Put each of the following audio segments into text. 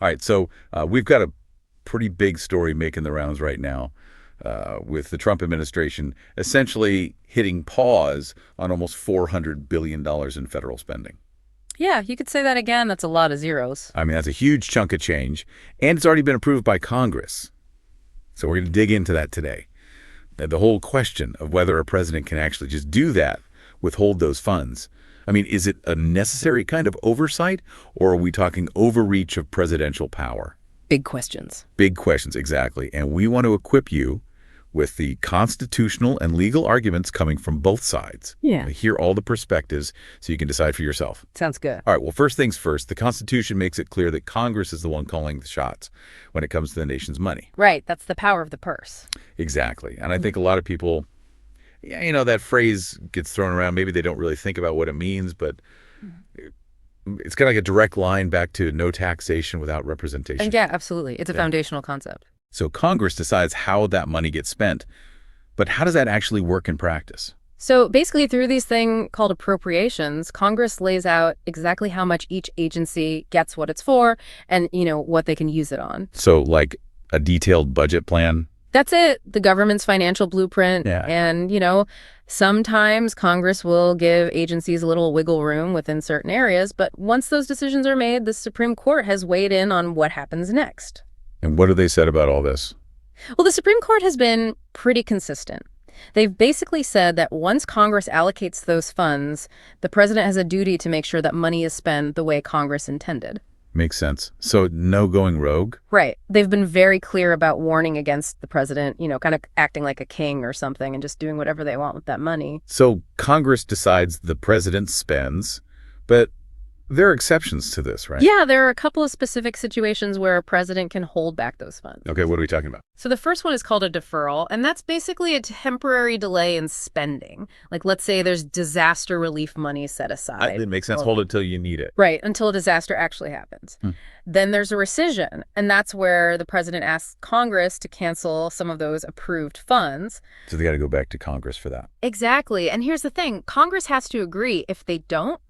All right, so we've got a pretty big story making the rounds right now with the Trump administration essentially hitting pause on almost $400 billion in federal spending. Yeah, you could say that again. That's a lot of zeros. I mean, that's a huge chunk of change, and it's already been approved by Congress. So we're going to dig into that today. The whole question of whether a president can actually just do that, withhold those funds. I mean, is it a necessary kind of oversight, or are we talking overreach of presidential power? Big questions. Big questions, exactly. And we want to equip you with the constitutional and legal arguments coming from both sides. Yeah. Hear all the perspectives so you can decide for yourself. Sounds good. All right, well, first things first, the Constitution makes it clear that Congress is the one calling the shots when it comes to the nation's money. Right. That's the power of the purse. Exactly. And I think a lot of people, yeah, that phrase gets thrown around. Maybe they don't really think about what it means, but it's kind of like a direct line back to no taxation without representation. And yeah, absolutely. It's a foundational concept. So Congress decides how that money gets spent. But how does that actually work in practice? So basically through these thing called appropriations, Congress lays out exactly how much each agency gets what it's for and, what they can use it on. So like a detailed budget plan? That's it. The government's financial blueprint. Yeah. And, sometimes Congress will give agencies a little wiggle room within certain areas. But once those decisions are made, the Supreme Court has weighed in on what happens next. And what have they said about all this? Well, the Supreme Court has been pretty consistent. They've basically said that once Congress allocates those funds, the president has a duty to make sure that money is spent the way Congress intended. Makes sense. So no going rogue? Right. They've been very clear about warning against the president, kind of acting like a king or something and just doing whatever they want with that money. So Congress decides the president spends, but there are exceptions to this, right? Yeah, there are a couple of specific situations where a president can hold back those funds. Okay, what are we talking about? So the first one is called a deferral, and that's basically a temporary delay in spending. Like, let's say there's disaster relief money set aside. It makes sense. Hold it till you need it. Right, until a disaster actually happens. Then there's a rescission, and that's where the president asks Congress to cancel some of those approved funds. So they got to go back to Congress for that. Exactly, and here's the thing. Congress has to agree. If they don't,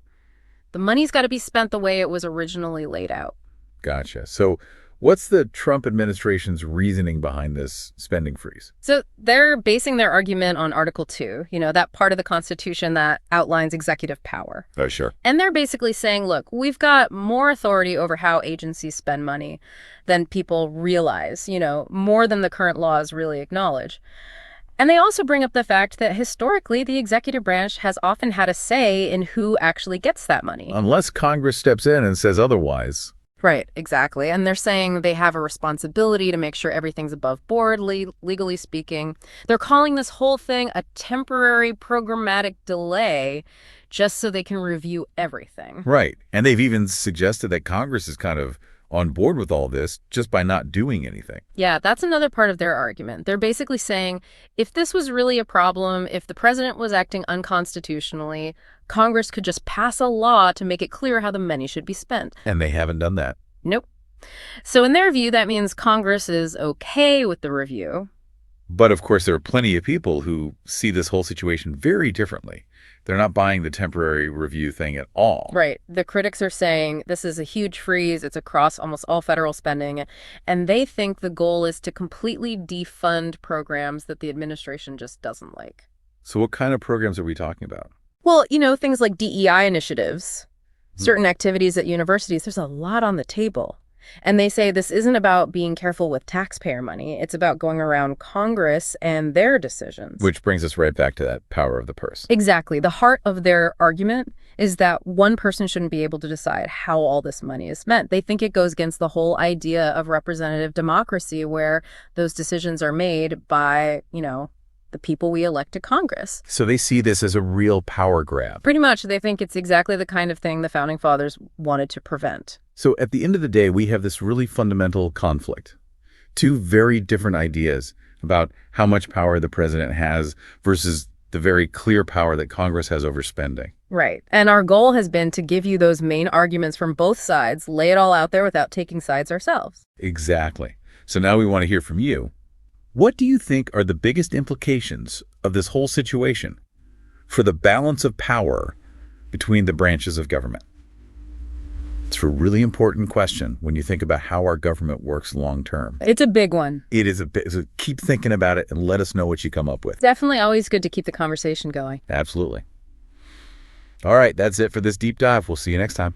the money's got to be spent the way it was originally laid out. Gotcha. So what's the Trump administration's reasoning behind this spending freeze? So they're basing their argument on Article 2, that part of the Constitution that outlines executive power. Oh, sure. And they're basically saying, look, we've got more authority over how agencies spend money than people realize, more than the current laws really acknowledge. And they also bring up the fact that historically, the executive branch has often had a say in who actually gets that money. Unless Congress steps in and says otherwise. Right, exactly. And they're saying they have a responsibility to make sure everything's above board, legally speaking. They're calling this whole thing a temporary programmatic delay just so they can review everything. Right. And they've even suggested that Congress is kind of on board with all this just by not doing anything. Yeah, that's another part of their argument. They're basically saying if this was really a problem, if the president was acting unconstitutionally, Congress could just pass a law to make it clear how the money should be spent. And they haven't done that. Nope. So in their view, that means Congress is okay with the review. But of course, there are plenty of people who see this whole situation very differently. They're not buying the temporary review thing at all. Right. The critics are saying this is a huge freeze. It's across almost all federal spending. And they think the goal is to completely defund programs that the administration just doesn't like. So what kind of programs are we talking about? Well, things like DEI initiatives, certain activities at universities, there's a lot on the table. And they say this isn't about being careful with taxpayer money. It's about going around Congress and their decisions. Which brings us right back to that power of the purse. Exactly. The heart of their argument is that one person shouldn't be able to decide how all this money is spent. They think it goes against the whole idea of representative democracy where those decisions are made by, the people we elect to Congress. So they see this as a real power grab. Pretty much. They think it's exactly the kind of thing the Founding Fathers wanted to prevent. So at the end of the day, we have this really fundamental conflict. Two very different ideas about how much power the president has versus the very clear power that Congress has over spending. Right. And our goal has been to give you those main arguments from both sides, lay it all out there without taking sides ourselves. Exactly. So now we want to hear from you. What do you think are the biggest implications of this whole situation for the balance of power between the branches of government? It's a really important question when you think about how our government works long term. It's a big one. It is a bit, so keep thinking about it and let us know what you come up with. Definitely always good to keep the conversation going. Absolutely. All right, that's it for this deep dive. We'll see you next time.